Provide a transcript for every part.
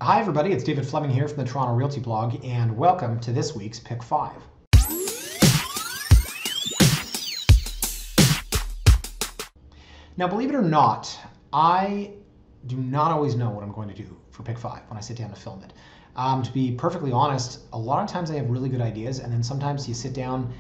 Hi everybody, it's David Fleming here from the Toronto Realty blog, and welcome to this week's Pick 5. Now, believe it or not, I do not always know what I'm going to do for Pick 5 when I sit down to film it. To be perfectly honest, a lot of times I have really good ideas, and then sometimes you sit down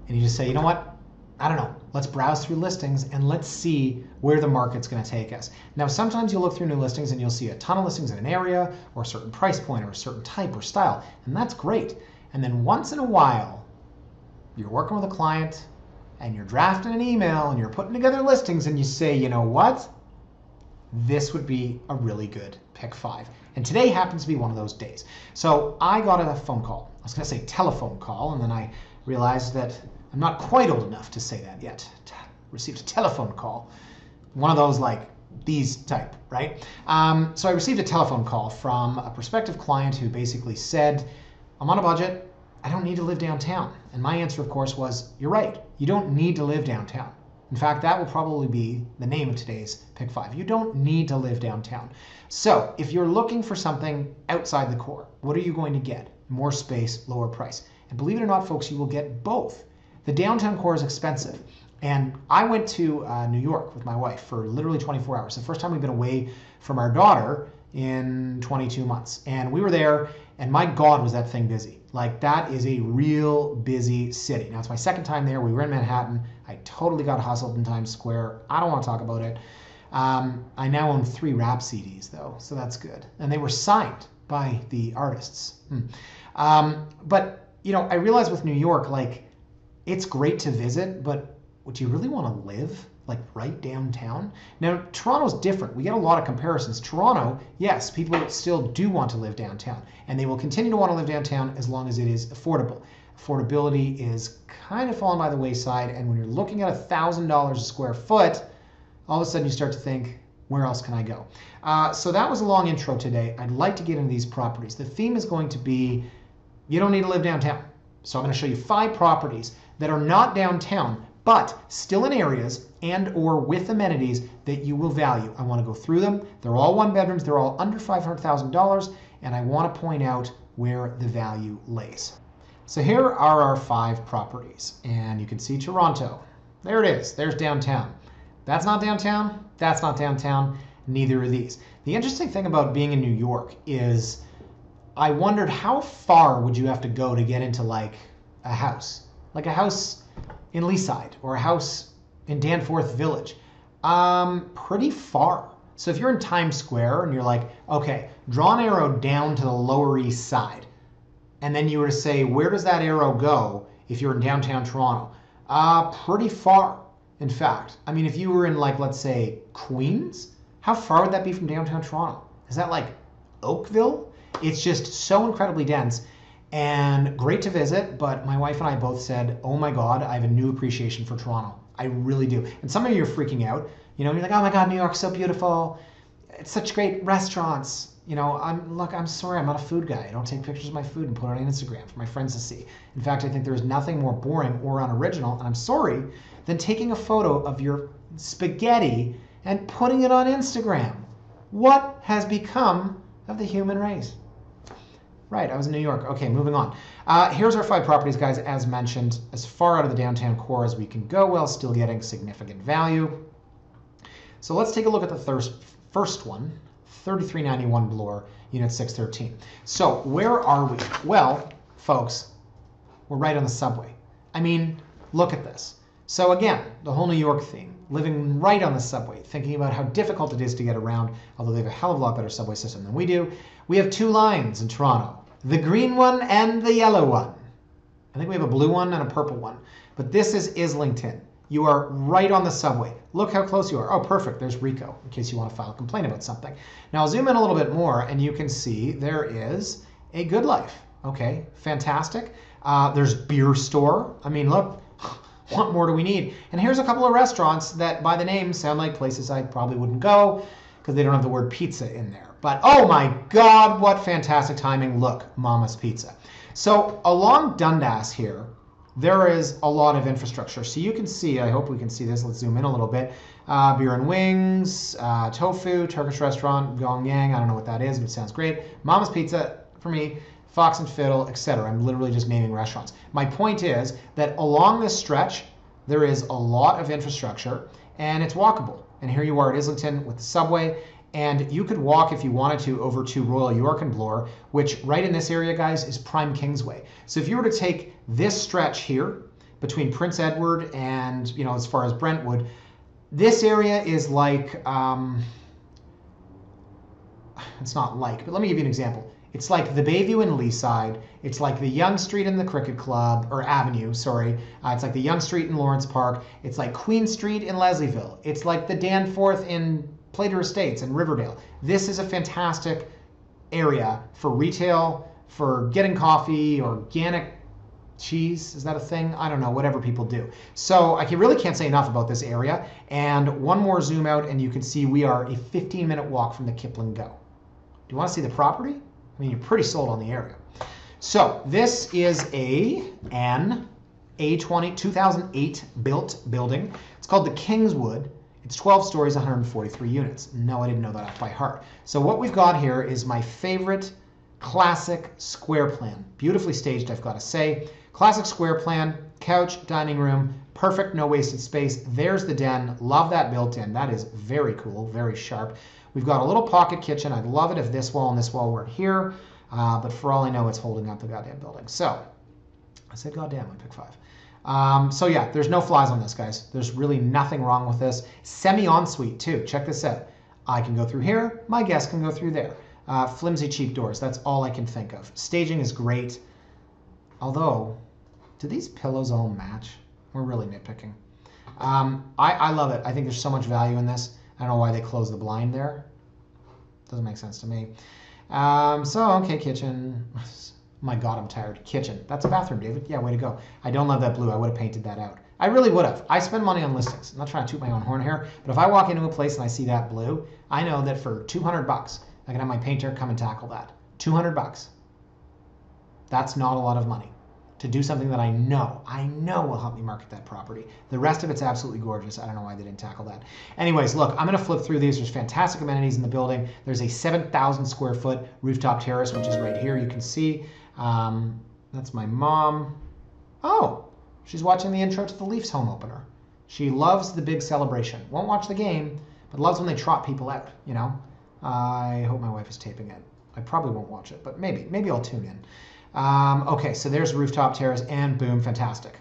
and you just say, you know what? I don't know, let's browse through listings and let's see where the market's going to take us. Now, sometimes you'll look through new listings and you'll see a ton of listings in an area or a certain price point or a certain type or style, and that's great. And then once in a while, you're working with a client and you're drafting an email and you're putting together listings and you say, you know what? This would be a really good Pick 5. And today happens to be one of those days. So I got a phone call. I was going to say telephone call, and then I realized that I'm not quite old enough to say that yet. Received a telephone call. One of those like these type, right? So I received a telephone call from a prospective client who basically said, I'm on a budget. I don't need to live downtown. And my answer, of course, was, you're right. You don't need to live downtown. In fact, that will probably be the name of today's Pick 5. You don't need to live downtown. So if you're looking for something outside the core, what are you going to get? More space, lower price. And believe it or not, folks, you will get both. The downtown core is expensive. And I went to New York with my wife for literally 24 hours. The first time we've been away from our daughter in 22 months. And we were there, and my God, was that thing busy. Like, that is a real busy city. Now, it's my second time there. We were in Manhattan. I totally got hustled in Times Square. I don't want to talk about it. I now own 3 rap CDs, though, so that's good. And they were signed by the artists. But, you know, I realized with New York, like, it's great to visit, but would you really want to live like right downtown? Now, Toronto's different. We get a lot of comparisons. Toronto, yes, people still do want to live downtown, and they will continue to want to live downtown as long as it is affordable. Affordability is kind of fallen by the wayside, and when you're looking at $1,000 a square foot, all of a sudden you start to think, where else can I go? So that was a long intro today. I'd like to get into these properties. The theme is going to be, you don't need to live downtown. So I'm going to show you 5 properties that are not downtown, but still in areas and or with amenities that you will value. I want to go through them. They're all 1 bedrooms. They're all under $500,000, and I want to point out where the value lays. So here are our 5 properties, and you can see Toronto. There it is. There's downtown. That's not downtown. That's not downtown. Neither are these. The interesting thing about being in New York is I wondered how far would you have to go to get into like a house in Leaside or a house in Danforth Village. Pretty far. So if you're in Times Square and you're like, okay, draw an arrow down to the Lower East Side, and then you were to say, where does that arrow go if you're in downtown Toronto? Pretty far, in fact. I mean, if you were in like, let's say, Queens, how far would that be from downtown Toronto? Is that like Oakville? It's just so incredibly dense and great to visit, but my wife and I both said, oh my God, I have a new appreciation for Toronto. I really do. And some of you are freaking out. You know, you're like, oh my God, New York's so beautiful. It's such great restaurants. You know, I'm sorry, I'm not a food guy. I don't take pictures of my food and put it on Instagram for my friends to see. In fact, I think there's nothing more boring or unoriginal, and I'm sorry, than taking a photo of your spaghetti and putting it on Instagram. What has become of the human race? Right, I was in New York. Okay, moving on. Here's our 5 properties, guys, as mentioned, as far out of the downtown core as we can go while still getting significant value. So let's take a look at the first one, 3391 Bloor, Unit 613. So where are we? Well, folks, we're right on the subway. I mean, look at this. So again, the whole New York theme, living right on the subway, thinking about how difficult it is to get around, although they have a hell of a lot better subway system than we do. We have 2 lines in Toronto, the green one and the yellow one. I think we have a blue one and a purple one, but this is Islington. You are right on the subway. Look how close you are. Oh, perfect. There's Rico, in case you want to file a complaint about something. Now I'll zoom in a little bit more, and you can see there is a Good Life. Okay, fantastic. There's Beer Store. I mean, look, what more do we need? And here's a couple of restaurants that by the name sound like places I probably wouldn't go because they don't have the word pizza in there. But oh my God, what fantastic timing. Look, Mama's Pizza. So along Dundas here, there is a lot of infrastructure. So you can see, I hope we can see this, let's zoom in a little bit. Beer and Wings, Tofu, Turkish restaurant, Gong Yang, I don't know what that is, but it sounds great. Mama's Pizza, for me, Fox and Fiddle, etc. I'm literally just naming restaurants. My point is that along this stretch, there is a lot of infrastructure, and it's walkable. And here you are at Islington with the subway, and you could walk if you wanted to over to Royal York and Bloor, which right in this area, guys, is prime Kingsway. So if you were to take this stretch here between Prince Edward and, you know, as far as Brentwood, this area is like, it's not like, but let me give you an example. It's like the Bayview in Leaside. It's like the Young Street in the Cricket Club, or Avenue, sorry. It's like the Young Street in Lawrence Park. It's like Queen Street in Leslieville. It's like the Danforth in Plater Estates and Riverdale. This is a fantastic area for retail, for getting coffee, organic cheese. Is that a thing? I don't know, whatever people do. So I really can't say enough about this area. And one more zoom out and you can see we are a 15-minute walk from the Kipling Go. Do you want to see the property? I mean, you're pretty sold on the area. So this is an A20 2008 built building. It's called the Kingswood. It's 12 stories, 143 units. No, I didn't know that off by heart. So what we've got here is my favorite classic square plan. Beautifully staged, I've got to say. Classic square plan, couch, dining room, perfect, no wasted space. There's the den. Love that built in. That is very cool, very sharp. We've got a little pocket kitchen. I'd love it if this wall and this wall weren't here, but for all I know, it's holding up the goddamn building. So I said goddamn, I picked 5. So yeah, there's no flies on this, guys. There's really nothing wrong with this. Semi-ensuite too. Check this out. I can go through here. My guest can go through there. Flimsy cheap doors. That's all I can think of. Staging is great. Although, do these pillows all match? We're really nitpicking. I love it. I think there's so much value in this. I don't know why they closed the blind there. Doesn't make sense to me. Okay, kitchen. My God, I'm tired. Kitchen. That's a bathroom, David. Yeah, way to go. I don't love that blue. I would have painted that out. I really would have. I spend money on listings. I'm not trying to toot my own horn here, but if I walk into a place and I see that blue, I know that for 200 bucks, I can have my painter come and tackle that. 200 bucks. That's not a lot of money to do something that I know will help me market that property. The rest of it's absolutely gorgeous. I don't know why they didn't tackle that. Anyways, look, I'm going to flip through these. There's fantastic amenities in the building. There's a 7,000 square foot rooftop terrace, which is right here. You can see that's my mom. Oh, she's watching the intro to the Leafs home opener. She loves the big celebration. Won't watch the game, but loves when they trot people out, you know. I hope my wife is taping it. I probably won't watch it, but maybe I'll tune in. Okay, so there's rooftop terrace, and boom, fantastic.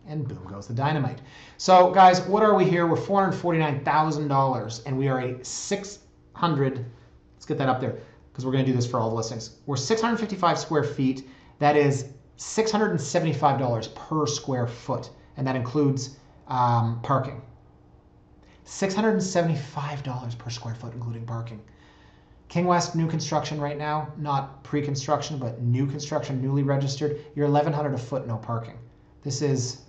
And boom goes the dynamite. So, guys, what are we here? We're $449,000, and we are a 600, let's get that up there, because we're going to do this for all the listings. We're 655 square feet. That is $675 per square foot, and that includes parking. $675 per square foot, including parking. King West, new construction right now, not pre-construction, but new construction, newly registered. You're $1,100 a foot, no parking. This is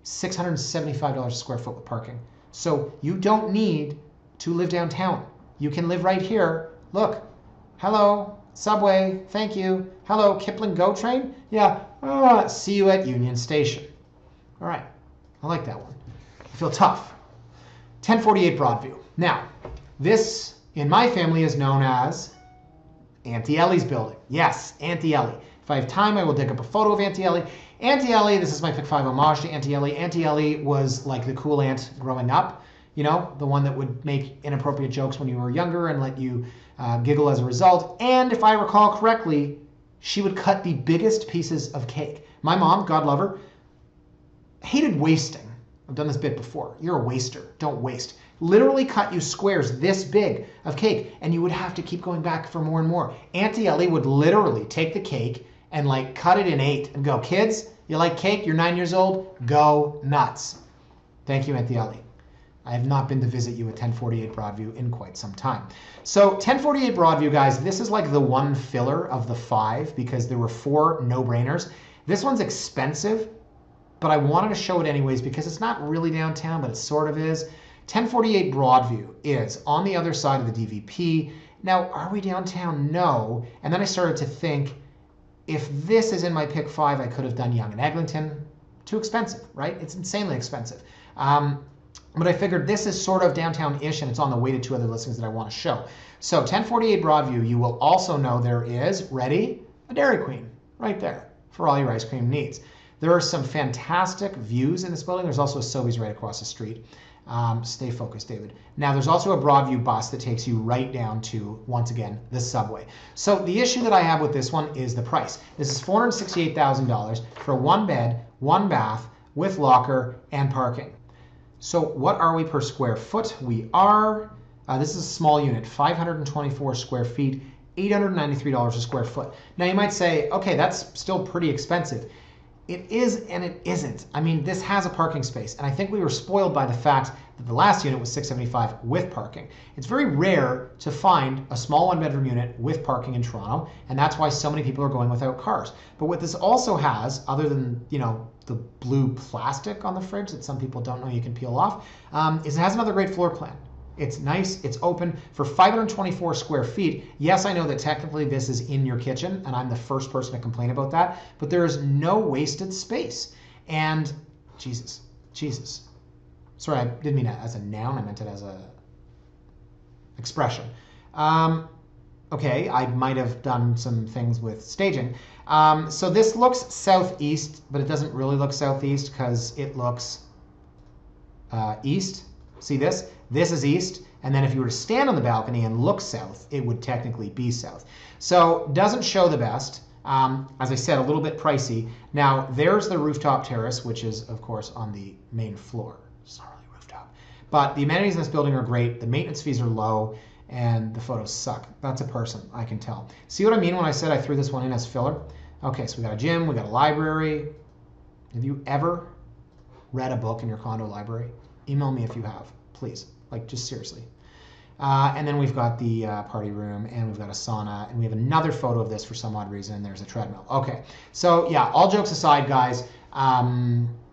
$675 a square foot with parking. So you don't need to live downtown. You can live right here. Look, hello, subway, thank you. Hello, Kipling GO train? Yeah, see you at Union Station. All right, I like that one. I feel tough. 1048 Broadview. Now, this in my family is known as Auntie Ellie's building. Yes, Auntie Ellie. If I have time, I will dig up a photo of Auntie Ellie. Auntie Ellie, this is my pick 5 homage to Auntie Ellie. Auntie Ellie was like the cool aunt growing up, you know, the one that would make inappropriate jokes when you were younger and let you giggle as a result. And if I recall correctly, she would cut the biggest pieces of cake. My mom, God love her, hated wasting. I've done this bit before. You're a waster. Don't waste. Literally cut you squares this big of cake, and you would have to keep going back for more and more. Auntie Ellie would literally take the cake and like cut it in 8 and go, kids, you like cake? You're 9 years old? Go nuts. Thank you, Auntie Ellie. I have not been to visit you at 1048 Broadview in quite some time. So 1048 Broadview, guys, this is like the one filler of the 5 because there were 4 no-brainers. This one's expensive, but I wanted to show it anyways because it's not really downtown, but it sort of is. 1048 Broadview is on the other side of the DVP. Now, are we downtown? No. And then I started to think, if this is in my pick 5, I could have done Yonge and Eglinton. too expensive, right? It's insanely expensive. But I figured this is sort of downtown-ish, and it's on the way to two other listings that I want to show. So 1048 Broadview, you will also know there is, ready, a Dairy Queen right there for all your ice cream needs. There are some fantastic views in this building. There's also a Sobeys right across the street. Stay focused, David. Now, there's also a Broadview bus that takes you right down to, once again, the subway. So the issue that I have with this one is the price. This is $468,000 for a 1-bed, 1-bath with locker and parking. So what are we per square foot? We are, this is a small unit, 524 square feet, $893 a square foot. Now you might say, okay, that's still pretty expensive. It is and it isn't. I mean, this has a parking space, and I think we were spoiled by the fact that the last unit was $675 with parking. It's very rare to find a small 1-bedroom unit with parking in Toronto, and that's why so many people are going without cars. But what this also has, other than, you know, the blue plastic on the fridge that some people don't know you can peel off, is it has another great floor plan. It's nice, it's open for 524 square feet. Yes, I know that technically this is in your kitchen, and I'm the first person to complain about that, but there is no wasted space. And Jesus. Sorry, I didn't mean it as a noun, I meant it as a expression. Okay, I might have done some things with staging. So this looks southeast, but it doesn't really look southeast because it looks east. See this? This is east, and then if you were to stand on the balcony and look south, it would technically be south. So doesn't show the best. As I said, a little bit pricey. Now, there's the rooftop terrace, which is, of course, on the main floor. It's not really rooftop. But the amenities in this building are great. The maintenance fees are low, and the photos suck. That's a person, I can tell. See what I mean when I said I threw this one in as filler? Okay, so we got a gym, we got a library. Have you ever read a book in your condo library? Email me if you have, please. Like, just seriously. And then we've got the party room, and we've got a sauna, and we have another photo of this for some odd reason. There's a treadmill. Okay, so yeah, all jokes aside, guys,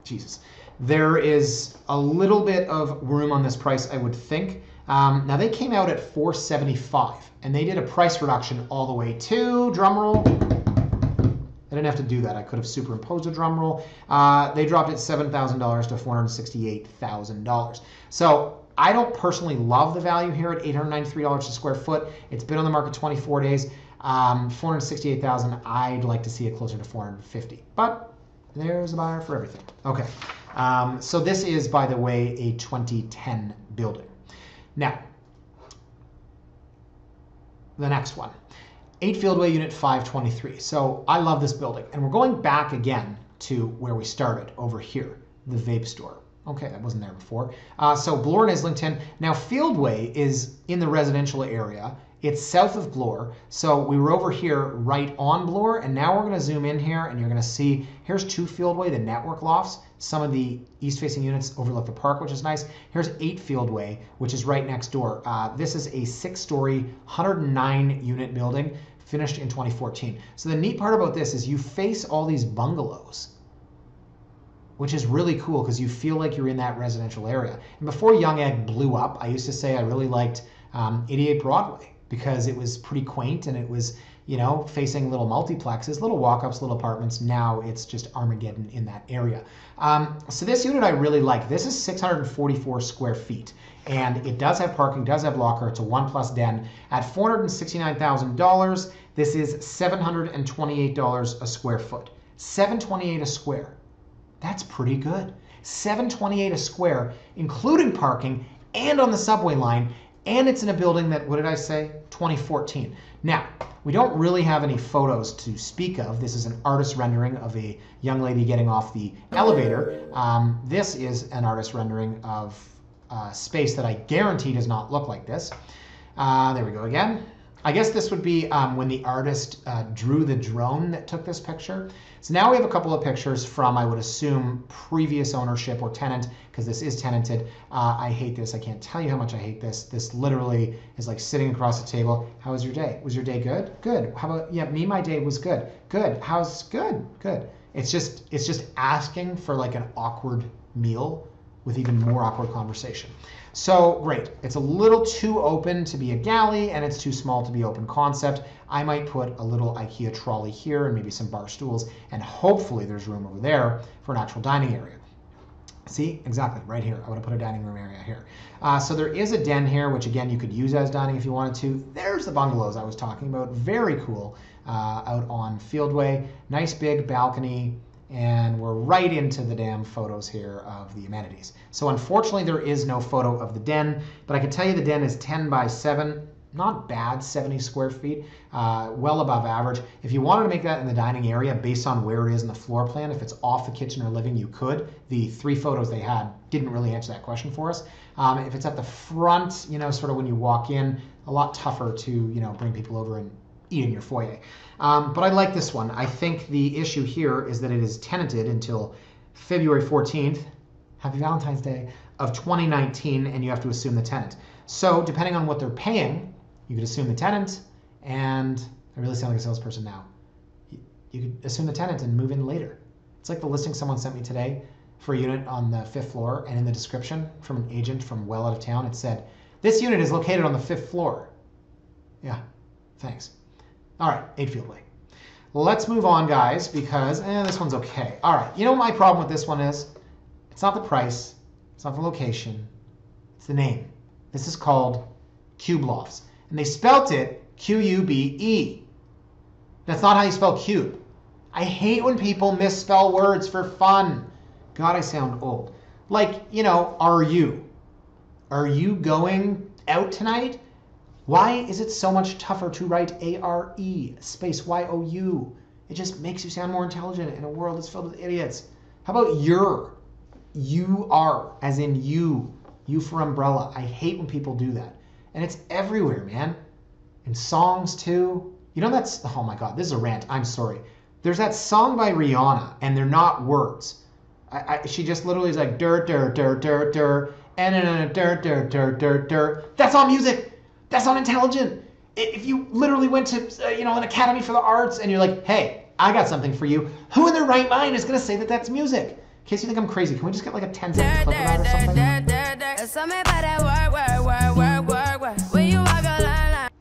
Jesus. There is a little bit of room on this price, I would think. Now, they came out at $475, and they did a price reduction all the way to, drum roll. I didn't have to do that. I could have superimposed a drum roll. They dropped it $7,000 to $468,000. So I don't personally love the value here at $893 a square foot. It's been on the market 24 days. $468,000. I'd like to see it closer to $450. But there's a buyer for everything. Okay. So this is, by the way, a 2010 building. Now, the next one. 8 Fieldway Unit 523. So I love this building. And we're going back again to where we started, over here, the vape store. Okay, that wasn't there before. So Bloor and Islington. Now Fieldway is in the residential area. It's south of Bloor. So we were over here right on Bloor, and now we're going to zoom in here, and you're going to see, here's 2 Fieldway, the network lofts. Some of the east-facing units overlook the park, which is nice. Here's 8 Fieldway, which is right next door. This is a 6-story, 109-unit building, finished in 2014. So the neat part about this is you face all these bungalows, which is really cool because you feel like you're in that residential area. And before Young Egg blew up, I used to say I really liked 88 Broadway because it was pretty quaint, and it was, you know, facing little multiplexes, little walk-ups, little apartments. Now it's just Armageddon in that area. So this unit I really like. This is 644 square feet, and it does have parking, does have locker. It's a 1+ den at $469,000. This is $728 a square foot. $728 a square. That's pretty good. $728 a square, including parking and on the subway line, and it's in a building that, what did I say, 2014. Now, we don't really have any photos to speak of. This is an artist rendering of a young lady getting off the elevator. This is an artist rendering of space that I guarantee does not look like this. There we go again. I guess this would be when the artist drew the drone that took this picture. So now we have a couple of pictures from, I would assume, previous ownership or tenant, because this is tenanted. I hate this. I can't tell you how much I hate this. This literally is like sitting across the table. How was your day? Was your day good? Good. How about, yeah, my day was good. Good. How's good? Good. It's just asking for like an awkward meal with even more awkward conversation. So great, it's a little too open to be a galley and it's too small to be open concept. I might put a little IKEA trolley here and maybe some bar stools, and hopefully there's room over there for an actual dining area. See, exactly, right here. I would have put a dining room area here. So there is a den here, which again, you could use as dining if you wanted to. There's the bungalows I was talking about. Very cool out on Fieldway. Nice big balcony. And we're right into the damn photos here of the amenities. So unfortunately, there is no photo of the den, but I can tell you the den is 10 by 7. Not bad, 70 square feet, well above average. If you wanted to make that in the dining area based on where it is in the floor plan, if it's off the kitchen or living, you could. The 3 photos they had didn't really answer that question for us. If it's at the front, you know, sort of when you walk in, a lot tougher to, you know, bring people over and eat in your foyer. But I like this one. I think the issue here is that it is tenanted until February 14th, happy Valentine's Day, of 2019, and you have to assume the tenant. So depending on what they're paying, you could assume the tenant, and I really sound like a salesperson now. You could assume the tenant and move in later. It's like the listing someone sent me today for a unit on the 5th floor, and in the description from an agent from well out of town, it said, "This unit is located on the 5th floor." Yeah, thanks. All right, 8 Fieldway. Let's move on, guys, because this one's okay. All right, you know what my problem with this one is? It's not the price, it's not the location, it's the name. This is called Cube Lofts. And they spelt it Q-U-B-E. That's not how you spell cube. I hate when people misspell words for fun. God, I sound old. Like, you know, are you? Are you going out tonight? Why is it so much tougher to write A-R-E space Y-O-U? It just makes you sound more intelligent in a world that's filled with idiots. How about your? You are, as in you. You for umbrella. I hate when people do that. And it's everywhere, man. In songs too. You know that's, oh my God, this is a rant. I'm sorry. There's that song by Rihanna, and they're not words. She just literally is like, dur, dur, dur, dur, dur, and dur, dur, dur, dur, dur. That's not music. That's not intelligent. If you literally went to, you know, an academy for the arts, and you're like, hey, I got something for you. Who in their right mind is going to say that that's music? In case you think I'm crazy, can we just get like a 10-second clip of that or something?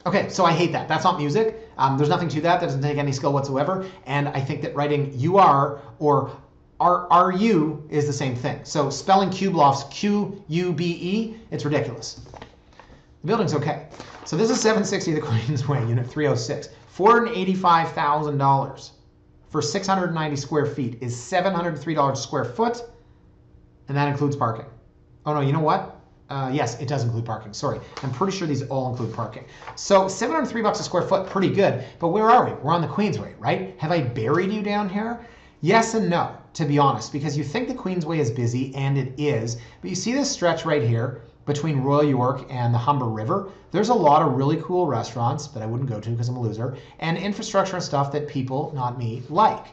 Okay, so I hate that. That's not music. There's nothing to that. That doesn't take any skill whatsoever. And I think that writing you are or are you is the same thing. So spelling Cube Lofts, Q-U-B-E, it's ridiculous. The building's okay. So this is 760 the Queensway, Unit 306. $485,000 for 690 square feet is $703 a square foot, and that includes parking. Oh no, you know what? Yes, it does include parking. Sorry, I'm pretty sure these all include parking. So $703 a square foot, pretty good. But where are we? We're on the Queensway, right? Have I buried you down here? Yes and no, to be honest, because you think the Queensway is busy, and it is. But you see this stretch right here between Royal York and the Humber River? There's a lot of really cool restaurants that I wouldn't go to because I'm a loser, and infrastructure and stuff that people, not me, like.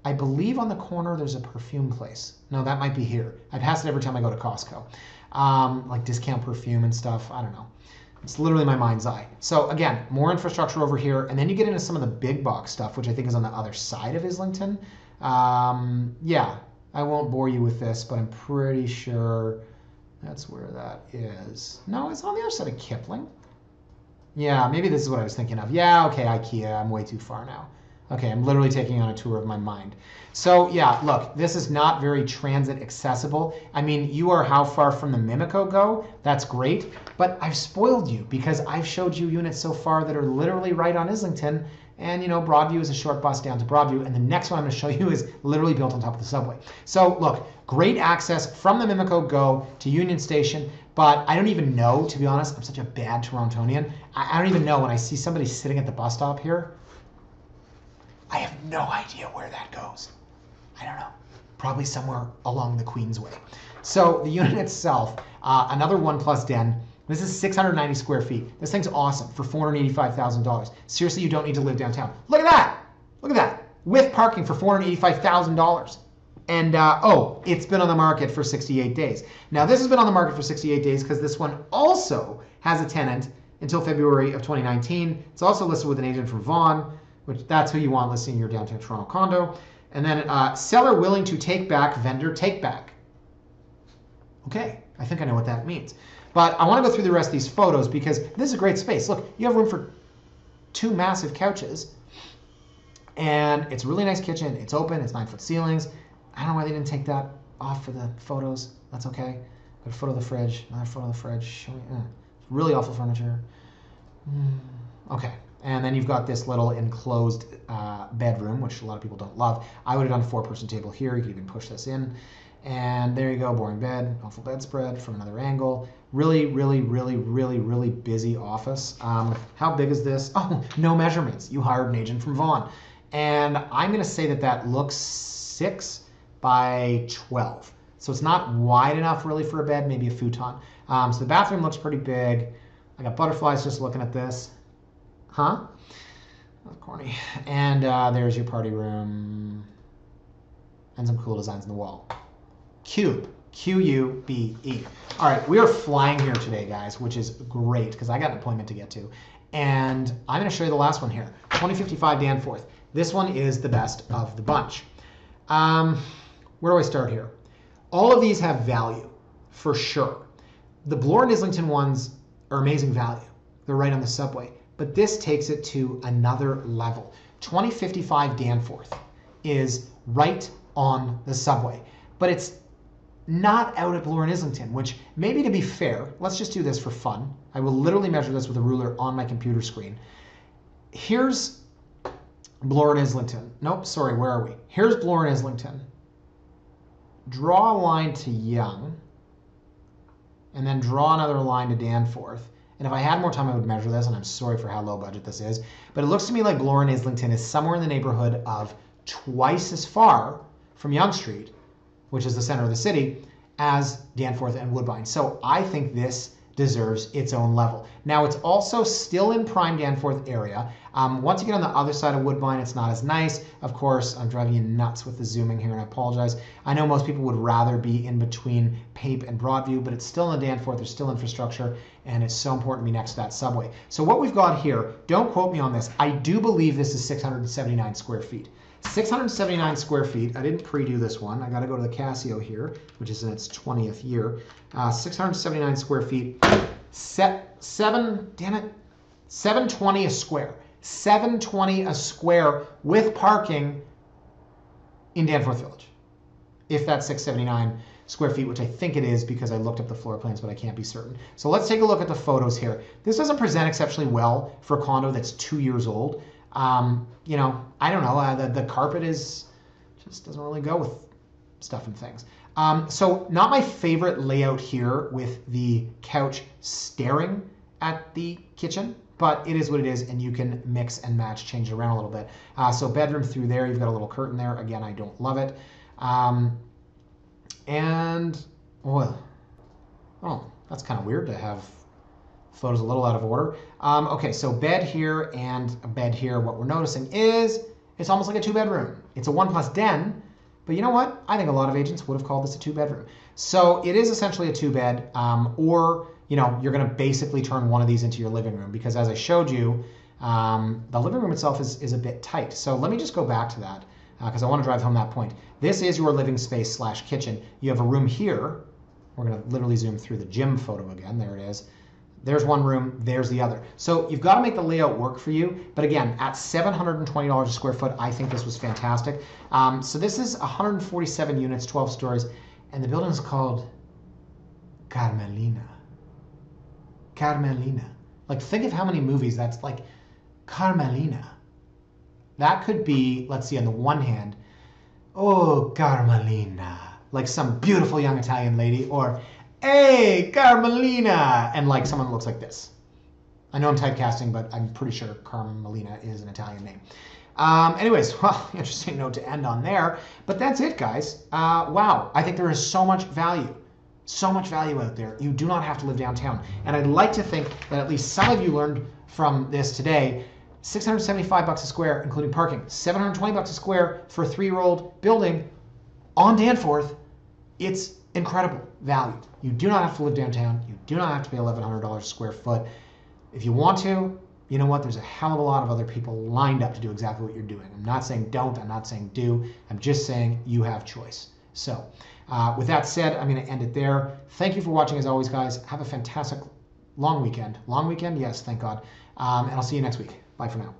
I believe on the corner there's a perfume place. No, that might be here. I pass it every time I go to Costco. Like discount perfume and stuff. I don't know. It's literally my mind's eye. So again, more infrastructure over here, and then you get into some of the big box stuff, which I think is on the other side of Islington. Yeah, I won't bore you with this, but I'm pretty sure that's where that is. No, it's on the other side of Kipling. Yeah, maybe this is what I was thinking of. Yeah, okay, IKEA. I'm way too far now. Okay, I'm literally taking on a tour of my mind. So yeah, look, this is not very transit accessible. I mean, you are how far from the Mimico go? That's great, but I've spoiled you because I've showed you units so far that are literally right on Islington, and you know, Broadview is a short bus down to Broadview, and the next one I'm gonna show you is literally built on top of the subway. So look, great access from the Mimico go to Union Station, but I don't even know, to be honest, I'm such a bad Torontonian, I don't even know when I see somebody sitting at the bus stop here, I have no idea where that goes. I don't know. Probably somewhere along the Queensway. So the unit itself, another 1+ den. This is 690 square feet. This thing's awesome for $485,000. Seriously, you don't need to live downtown. Look at that. Look at that. With parking for $485,000. And oh, it's been on the market for 68 days. Now this has been on the market for 68 days because this one also has a tenant until February of 2019. It's also listed with an agent from Vaughan, which that's who you want listing your downtown Toronto condo. And then seller willing to take back, vendor take back. Okay, I think I know what that means. But I want to go through the rest of these photos because this is a great space. Look, you have room for 2 massive couches, and it's a really nice kitchen. It's open, it's 9-foot ceilings. I don't know why they didn't take that off for the photos. That's okay. Got a photo of the fridge, another photo of the fridge. Show me, really awful furniture. Okay, and then you've got this little enclosed bedroom, which a lot of people don't love. I would have done a 4-person table here. You could even push this in. And there you go, boring bed, awful bedspread from another angle. Really, really, really, really, really busy office. How big is this? Oh, no measurements. You hired an agent from Vaughan. And I'm gonna say that that looks 6 by 12. So it's not wide enough really for a bed, maybe a futon. So the bathroom looks pretty big. I got butterflies just looking at this. Huh? That's corny. And there's your party room. And some cool designs on the wall. Cube. Q-U-B-E. All right, we are flying here today, guys, which is great because I got an appointment to get to. And I'm going to show you the last one here, 2055 Danforth. This one is the best of the bunch. Where do I start here? All of these have value, for sure. The Bloor and Islington ones are amazing value. They're right on the subway. But this takes it to another level. 2055 Danforth is right on the subway. But it's not out at Bloor and Islington, which maybe to be fair, let's just do this for fun. I will literally measure this with a ruler on my computer screen. Here's Bloor and Islington. Nope, sorry, where are we? Here's Bloor and Islington. Draw a line to Yonge, and then draw another line to Danforth. And if I had more time, I would measure this, and I'm sorry for how low budget this is. But it looks to me like Bloor and Islington is somewhere in the neighborhood of twice as far from Yonge Street, which is the center of the city, as Danforth and Woodbine. So I think this deserves its own level. Now, it's also still in prime Danforth area. Once you get on the other side of Woodbine, it's not as nice. Of course, I'm driving you nuts with the zooming here, and I apologize. I know most people would rather be in between Pape and Broadview, but it's still in Danforth. There's still infrastructure, and it's so important to be next to that subway. So what we've got here, don't quote me on this, I do believe this is 679 square feet. 679 square feet. I didn't pre-do this one. I got to go to the Casio here, which is in its 20th year. 679 square feet. 720 a square. 720 a square with parking in Danforth Village. If that's 679 square feet, which I think it is because I looked up the floor plans, but I can't be certain. So let's take a look at the photos here. This doesn't present exceptionally well for a condo that's 2 years old. You know, I don't know, the carpet just doesn't really go with stuff and things. So not my favorite layout here with the couch staring at the kitchen, but it is what it is, and you can mix and match, change it around a little bit. So bedroom through there, you've got a little curtain there. Again, I don't love it. And oil. Oh, that's kind of weird to have photos a little out of order. Okay, so bed here and a bed here. What we're noticing is it's almost like a 2-bedroom. It's a 1+ den, but you know what? I think a lot of agents would have called this a 2-bedroom. So it is essentially a 2-bed, or you know, you're going to basically turn one of these into your living room because, as I showed you, the living room itself is a bit tight. So let me just go back to that because I want to drive home that point. This is your living space / kitchen. You have a room here. We're going to literally zoom through the gym photo again. There it is. There's one room, there's the other. So you've got to make the layout work for you. But again, at $720 a square foot, I think this was fantastic. So this is 147 units, 12 stories, and the building is called Carmelina. Carmelina. Like, think of how many movies that's like, Carmelina. That could be, let's see, on the one hand, oh, Carmelina, like some beautiful young Italian lady, or hey, Carmelina, and like someone that looks like this. I know I'm typecasting, but I'm pretty sure Carmelina is an Italian name. Anyways, well, interesting note to end on there, but that's it, guys. Wow, I think there is so much value out there. You do not have to live downtown. And I'd like to think that at least some of you learned from this today. $675 a square, including parking. $720 a square for a 3-year-old building on Danforth. It's incredible value. You do not have to live downtown. You do not have to pay $1,100 a square foot. If you want to, you know what? There's a hell of a lot of other people lined up to do exactly what you're doing. I'm not saying don't. I'm not saying do. I'm just saying you have choice. So with that said, I'm going to end it there. Thank you for watching as always, guys. Have a fantastic long weekend. Long weekend? Yes, thank God. And I'll see you next week. Bye for now.